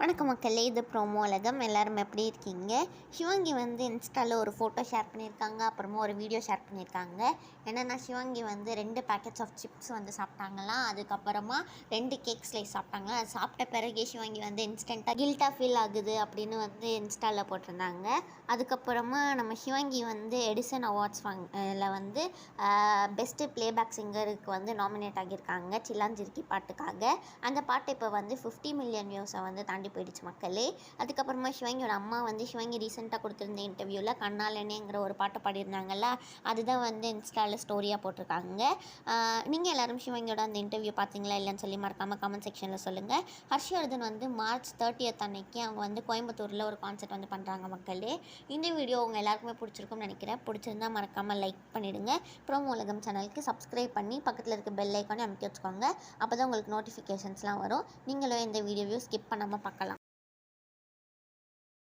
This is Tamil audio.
வணக்கம் மக்களே, இது ப்ரோமோ உலகம். எல்லோரும் எப்படி இருக்கீங்க? சிவாங்கி வந்து இன்ஸ்டாவில் ஒரு ஃபோட்டோ ஷேர் பண்ணியிருக்காங்க, அப்புறமா ஒரு வீடியோ ஷேர் பண்ணியிருக்காங்க. என்னென்னா சிவாங்கி வந்து 2 பேக்கெட்ஸ் ஆஃப் சிப்ஸ் வந்து சாப்பிட்டாங்களாம். அதுக்கப்புறமா 2 கேக் ஸ்லைஸ் சாப்பிட்டாங்களாம். அது சாப்பிட்ட பிறகே சிவாங்கி வந்து இன்ஸ்டண்ட்டாக கில்ட்டாக ஃபீல் ஆகுது அப்படின்னு வந்து இன்ஸ்டாவில் போட்டிருந்தாங்க. அதுக்கப்புறமா நம்ம சிவாங்கி வந்து எடிசன் அவார்ட்ஸ் வந்து பெஸ்ட்டு ப்ளேபேக் சிங்கருக்கு வந்து நாமினேட் ஆகியிருக்காங்க சில்லாஞ்சிருக்கி பாட்டுக்காக. அந்த பாட்டு இப்போ வந்து 50 மில்லியன் வியூஸை வந்து தாண்டி போயிடுச்சு மக்களே. அதுக்கப்புறமா சிவாங்கியோட அம்மா வந்து சிவாங்கி ரீசெண்டாக கொடுத்துருந்த இன்டர்வியூவில் கண்ணாலனேங்கிற ஒரு பாட்டு பாடியிருந்தாங்கல்ல, அதுதான் வந்து இன்ஸ்டாவில் ஸ்டோரியாக போட்டிருக்காங்க. நீங்கள் எல்லோரும் சிவாங்கியோட அந்த இன்டர்வியூ பார்த்தீங்களா இல்லைன்னு சொல்லி மறக்காமல் கமெண்ட் செக்ஷனில் சொல்லுங்கள். ஹர்ஷவர்தன் வந்து மார்ச் 30 அன்னைக்கு அவங்க வந்து கோயம்புத்தூரில் ஒரு கான்சர்ட் வந்து பண்ணுறாங்க மக்களே. இந்த வீடியோ உங்கள் எல்லாருக்குமே பிடிச்சிருக்கும்னு நினைக்கிறேன். பிடிச்சிருந்தா மறக்காமல் லைக் பண்ணிவிடுங்க. ப்ரோமோ உலகம் சேனலுக்கு சப்ஸ்கிரைப் பண்ணி பக்கத்தில் இருக்க பெல் ஐக்கானே அமைக்க வச்சுக்கோங்க. அப்போ தான் உங்களுக்கு நோட்டிஃபிகேஷன்ஸ்லாம் வரும். நீங்களும் இந்த வீடியோவையும் ஸ்கிப் பண்ணாமல் பார்க்கலாம்.